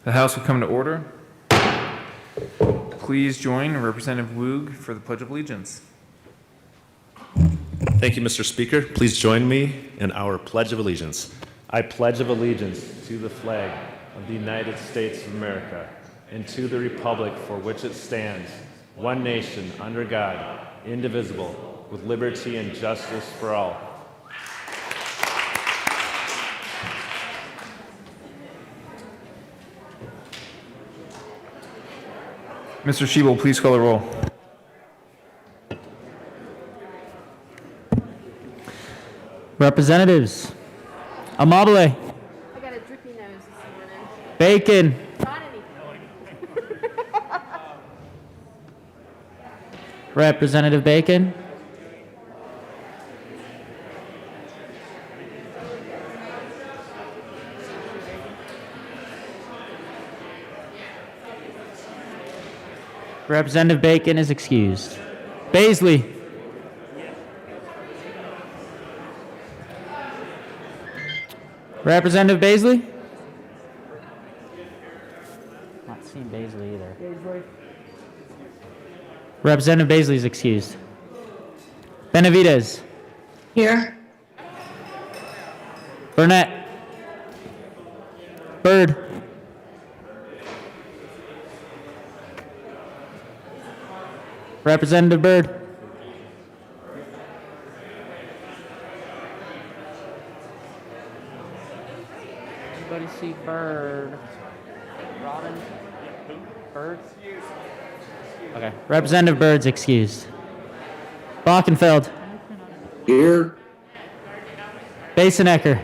The House will come to order. Please join Representative Woog for the Pledge of Allegiance. Thank you, Mr. Speaker. Please join me in our Pledge of Allegiance. I pledge of allegiance to the flag of the United States of America and to the republic for which it stands, one nation, under God, indivisible, with liberty and justice for all. Mr. Shebel, please call the roll. Representatives, Amabile, I got a drippy nose this morning. Bacon, Not anything. Representative Bacon, Representative Bacon is excused. Baisley, Representative Baisley? Not seeing Baisley either. Representative Baisley is excused. Benavidez. Here. Burnett. Byrd. Representative Byrd. Anybody see Byrd? Robin? Byrd? Okay. Representative Byrd's excused. Bockenfeld. Here. Basenecker.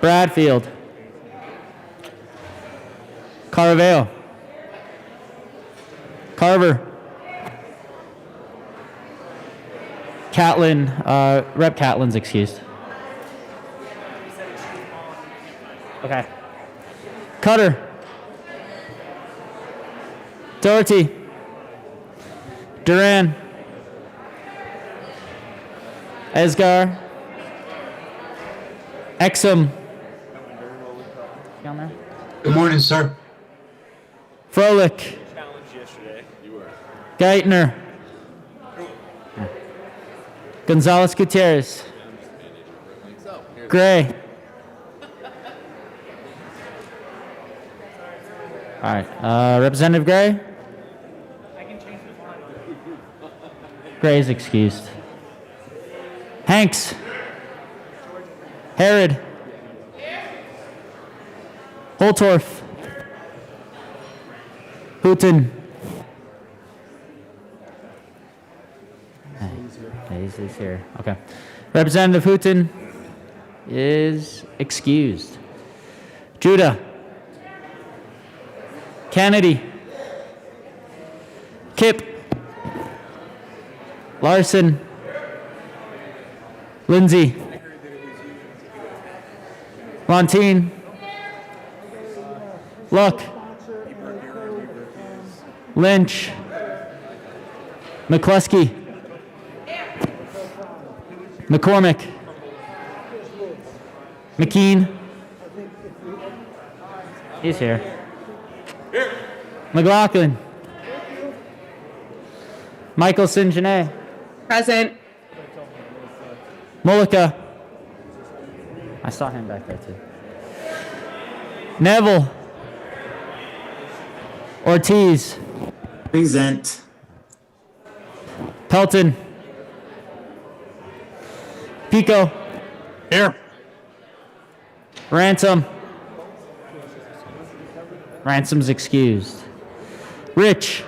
Bradfield. Caraveo. Carver. Catlin. Rep Catlin's excused. Okay. Cutter. Doherty. Duran. Esgar. Exum. Down there. Good morning, sir. Froelich. Geithner. Gonzalez Gutierrez. Gray. All right. Representative Gray? Gray is excused. Hanks. Herrod. Holtorf. Hooten. He's here. Okay. Representative Hooten is excused. Judah. Kennedy. Kip. Larson. Lindsay. Montine. Luck. Lynch. McCluskey. McCormick. McKean. He's here. McLaughlin. Michael St-Genet. Present. Mullica. I saw him back there too. Neville. Ortiz. Present. Pelton. Pico. Here. Ransom. Ransom's excused. Rich.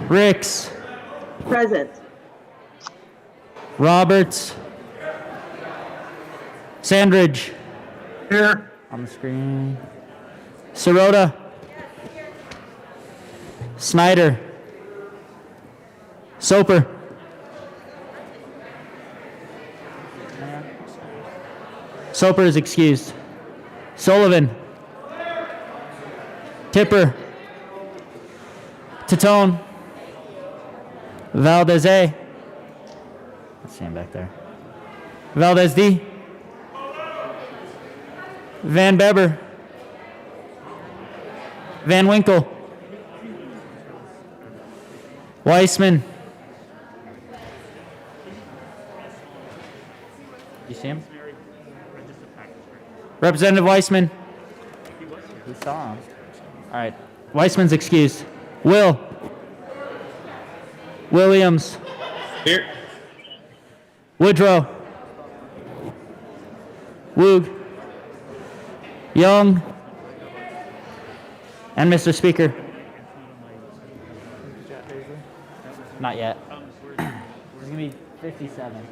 Ricks. Present. Roberts. Sandridge. Here. On the screen. Sirota. Snyder. Soper. Soper is excused. Sullivan. Tipper. Titone. Valdez A. Let's see him back there. Valdez D. Van Beber. Van Winkle. Weissman. You see him? Representative Weissman. He saw him. All right. Weissman's excused. Williams. Here. Woodrow. Woog. Young. And Mr. Speaker. Not yet. It's going to be 57.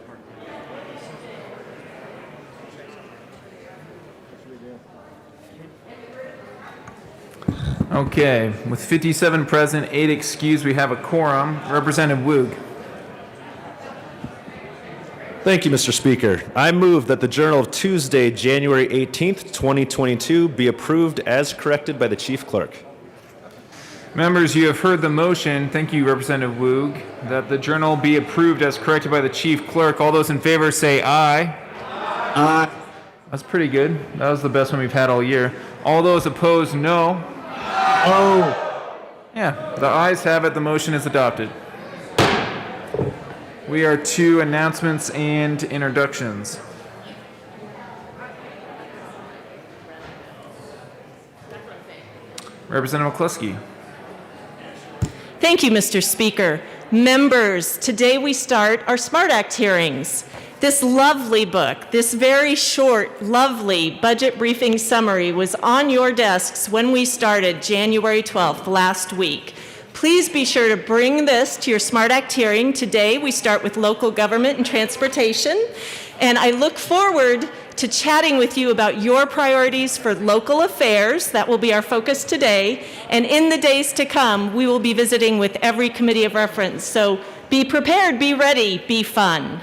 Okay, with 57 present, 8 excused, we have a quorum. Representative Woog. Thank you, Mr. Speaker. I move that the Journal of Tuesday, January 18th, 2022 be approved as corrected by the Chief Clerk. Members, you have heard the motion. Thank you, Representative Woog, that the journal be approved as corrected by the Chief Clerk. All those in favor say aye. Aye. That's pretty good. That was the best one we've had all year. All those opposed, no. Oh. Yeah, the ayes have it. The motion is adopted. We are to announcements and introductions. Representative McCluskey. Thank you, Mr. Speaker. Members, today we start our SMART Act hearings. This lovely book, this very short, lovely budget briefing summary was on your desks when we started January 12th last week. Please be sure to bring this to your SMART Act hearing. Today we start with local government and transportation, and I look forward to chatting with you about your priorities for local affairs. That will be our focus today. And in the days to come, we will be visiting with every committee of reference. So be prepared, be ready, be fun.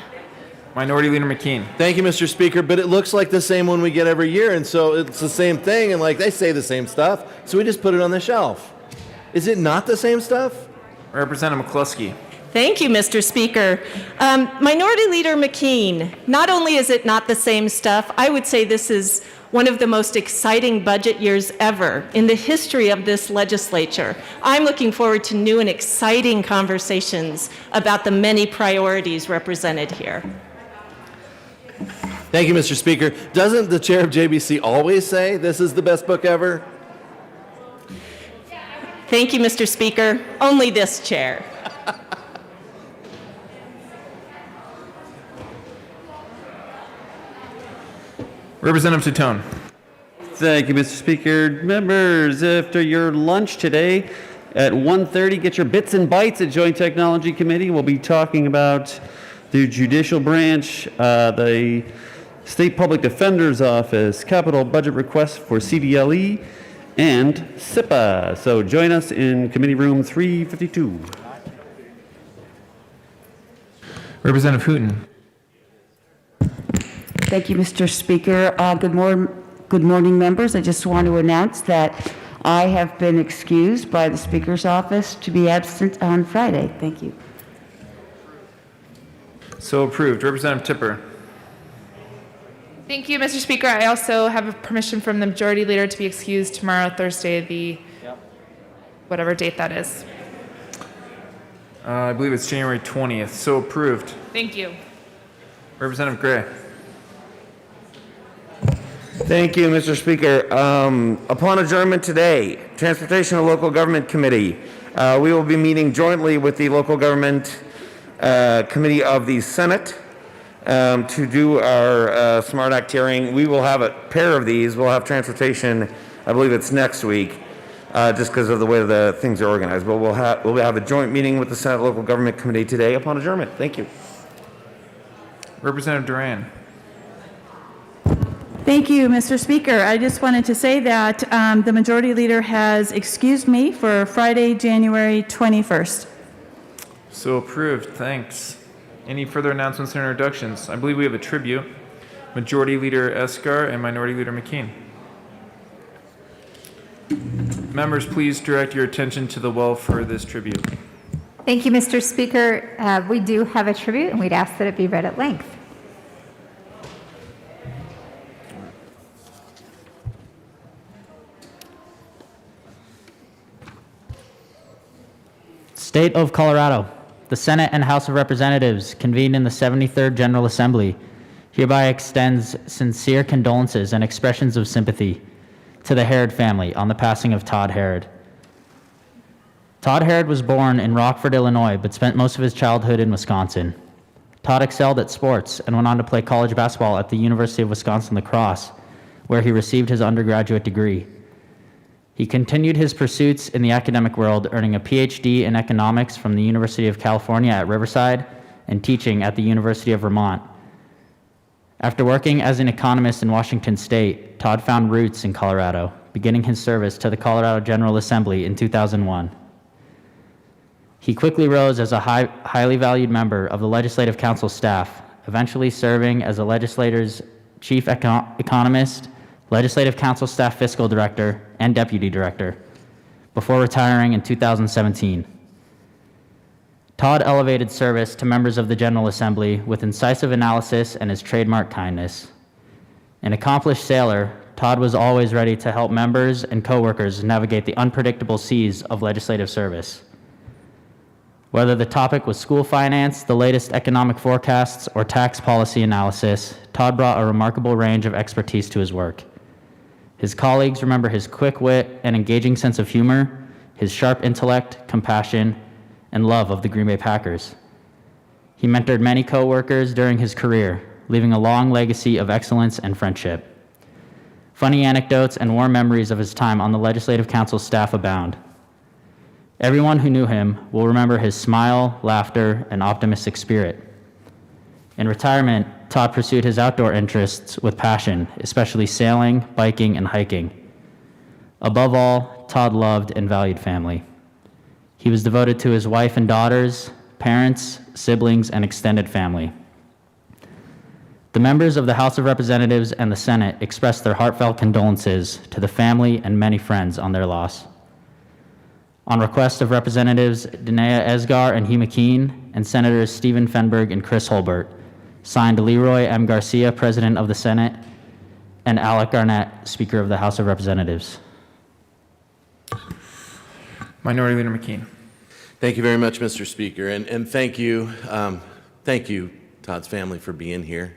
Minority Leader McKean. Thank you, Mr. Speaker, but it looks like the same one we get every year, and so it's the same thing, and like they say the same stuff, so we just put it on the shelf. Is it not the same stuff? Representative McCluskey. Thank you, Mr. Speaker. Minority Leader McKean, not only is it not the same stuff, I would say this is one of the most exciting budget years ever in the history of this legislature. I'm looking forward to new and exciting conversations about the many priorities represented here. Thank you, Mr. Speaker. Doesn't the chair of JBC always say this is the best book ever? Thank you, Mr. Speaker. Only this chair. Representative Tutone. Thank you, Mr. Speaker. Members, after your lunch today at 1:30, get your bits and bytes at Joint Technology Committee. We'll be talking about the judicial branch, the State Public Defender's Office, capital budget request for CDLE, and SIPA. So join us in Committee Room 352. Representative Hooton. Thank you, Mr. Speaker. Good morning, members. I just want to announce that I have been excused by the Speaker's office to be absent on Friday. Thank you. So approved. Representative Tipper. Thank you, Mr. Speaker. I also have permission from the Majority Leader to be excused tomorrow, Thursday, whatever date that is. I believe it's January 20th. So approved. Thank you. Representative Gray. Thank you, Mr. Speaker. Upon adjournment today, Transportation and Local Government Committee, we will be meeting jointly with the Local Government Committee of the Senate to do our SMART Act hearing. We will have a pair of these. We'll have transportation, I believe it's next week, just because of the way the things are organized. But we'll have a joint meeting with the Senate Local Government Committee today upon adjournment. Thank you. Representative Duran. Thank you, Mr. Speaker. I just wanted to say that the Majority Leader has excused me for Friday, January 21st. So approved. Thanks. Any further announcements or introductions? I believe we have a tribute. Majority Leader Escar and Minority Leader McKean. Members, please direct your attention to the well for this tribute. Thank you, Mr. Speaker. We do have a tribute, and we'd ask that it be read at length. State of Colorado. The Senate and House of Representatives convened in the 73rd General Assembly hereby extends sincere condolences and expressions of sympathy to the Herrod family on the passing of Todd Herrod. Todd Herrod was born in Rockford, Illinois, but spent most of his childhood in Wisconsin. Todd excelled at sports and went on to play college basketball at the University of Wisconsin-La Crosse, where he received his undergraduate degree. He continued his pursuits in the academic world, earning a PhD in economics from the University of California at Riverside and teaching at the University of Vermont. After working as an economist in Washington State, Todd found roots in Colorado, beginning his service to the Colorado General Assembly in 2001. He quickly rose as a highly valued member of the Legislative Council staff, eventually serving as the legislator's chief economist, Legislative Council staff fiscal director, and deputy director, before retiring in 2017. Todd elevated service to members of the General Assembly with incisive analysis and his trademark kindness. An accomplished sailor, Todd was always ready to help members and coworkers navigate the unpredictable seas of legislative service. Whether the topic was school finance, the latest economic forecasts, or tax policy analysis, Todd brought a remarkable range of expertise to his work. His colleagues remember his quick wit and engaging sense of humor, his sharp intellect, compassion, and love of the Green Bay Packers. He mentored many coworkers during his career, leaving a long legacy of excellence and friendship. Funny anecdotes and warm memories of his time on the Legislative Council staff abound. Everyone who knew him will remember his smile, laughter, and optimistic spirit. In retirement, Todd pursued his outdoor interests with passion, especially sailing, biking, and hiking. Above all, Todd loved and valued family. He was devoted to his wife and daughters, parents, siblings, and extended family. The members of the House of Representatives and the Senate expressed their heartfelt condolences to the family and many friends on their loss. On request of Representatives Danae Esgar and Hema Keene and Senators Stephen Fenberg and Chris Holbert, signed Leroy M. Garcia, President of the Senate, and Alec Garnett, Speaker of the House of Representatives. Minority Leader McKean. Thank you very much, Mr. Speaker, and thank you, Todd's family, for being here.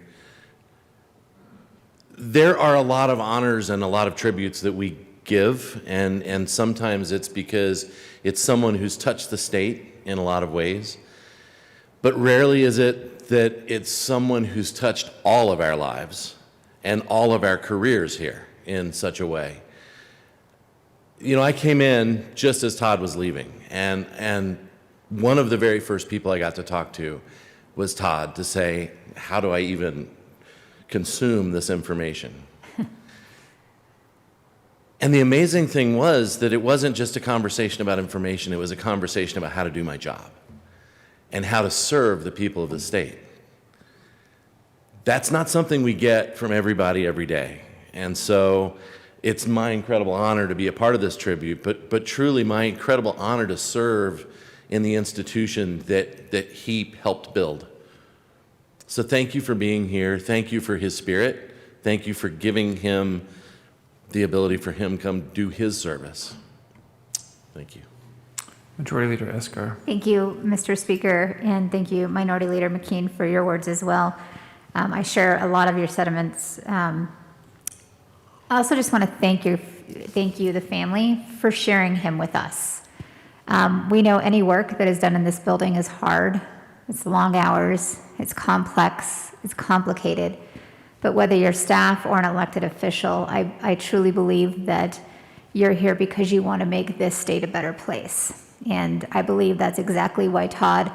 There are a lot of honors and a lot of tributes that we give, and sometimes it's because it's someone who's touched the state in a lot of ways, but rarely is it that it's someone who's touched all of our lives and all of our careers here in such a way. You know, I came in just as Todd was leaving, and one of the very first people I got to talk to was Todd, to say, how do I even consume this information? And the amazing thing was that it wasn't just a conversation about information, it was a conversation about how to do my job and how to serve the people of the state. That's not something we get from everybody every day. And so it's my incredible honor to be a part of this tribute, but truly my incredible honor to serve in the institution that he helped build. So thank you for being here. Thank you for his spirit. Thank you for giving him the ability for him to come do his service. Thank you. Majority Leader Esgar. Thank you, Mr. Speaker, and thank you, Minority Leader McKean, for your words as well. I share a lot of your sentiments. I also just want to thank you, the family, for sharing him with us. We know any work that is done in this building is hard. It's long hours, it's complex, it's complicated. But whether you're staff or an elected official, I truly believe that you're here because you want to make this state a better place. And I believe that's exactly why Todd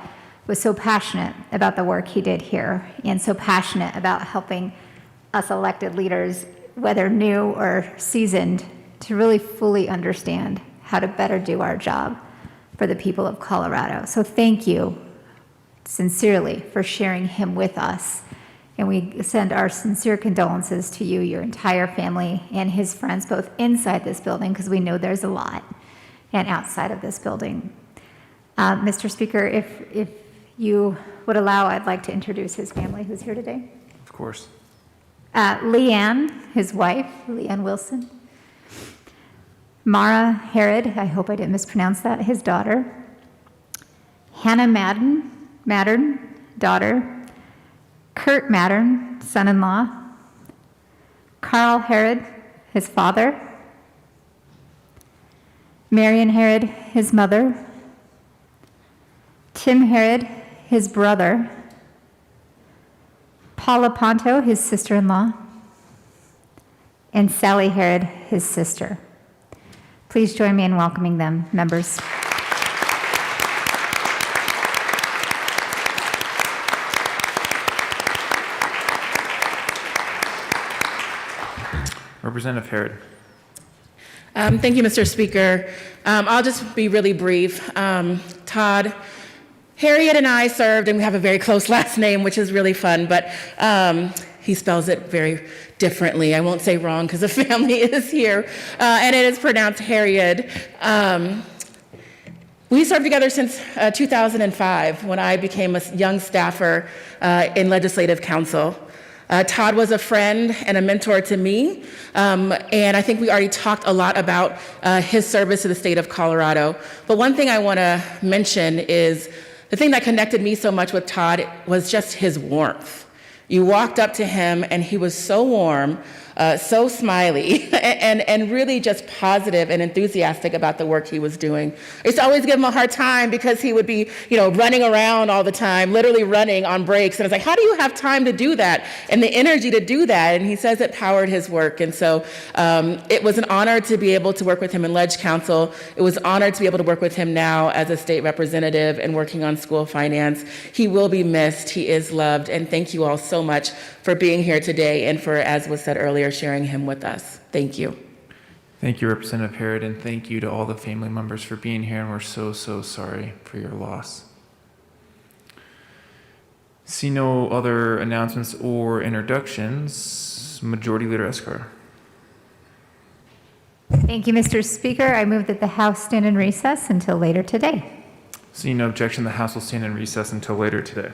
was so passionate about the work he did here and so passionate about helping us elected leaders, whether new or seasoned, to really fully understand how to better do our job for the people of Colorado. So thank you sincerely for sharing him with us. And we send our sincere condolences to you, your entire family, and his friends, both inside this building, because we know there's a lot, and outside of this building. Mr. Speaker, if you would allow, I'd like to introduce his family who's here today. Of course. Leanne, his wife, Leanne Wilson. Mara Herrod, I hope I didn't mispronounce that, his daughter. Hannah Mattern, daughter, Kurt Mattern, son-in-law, Carl Herrod, his father, Marion Herrod, his mother, Tim Herrod, his brother, Paula Ponto, his sister-in-law, and Sally Herrod, his sister. Please join me in welcoming them, members. Representative Herrod. Thank you, Mr. Speaker. I'll just be really brief. Todd, Harriet and I served, and we have a very close last name, which is really fun, but he spells it very differently. I won't say wrong because the family is here, and it is pronounced Herrod. We served together since 2005 when I became a young staffer in Legislative Council. Todd was a friend and a mentor to me, and I think we already talked a lot about his service to the state of Colorado. But one thing I want to mention is the thing that connected me so much with Todd was just his warmth. You walked up to him and he was so warm, so smiley, and really just positive and enthusiastic about the work he was doing. I used to always give him a hard time because he would be, running around all the time, literally running on breaks. And I was like, how do you have time to do that and the energy to do that? And he says it powered his work. And so it was an honor to be able to work with him in Ledge Council. It was an honor to be able to work with him now as a state representative and working on school finance. He will be missed. He is loved. And thank you all so much for being here today and for, as was said earlier, sharing him with us. Thank you. Thank you, Representative Herrod, and thank you to all the family members for being here, and we're so, so sorry for your loss. See no other announcements or introductions. Majority Leader Escar. Thank you, Mr. Speaker. I move that the House stand in recess until later today. See no objection, the House will stand in recess until later today.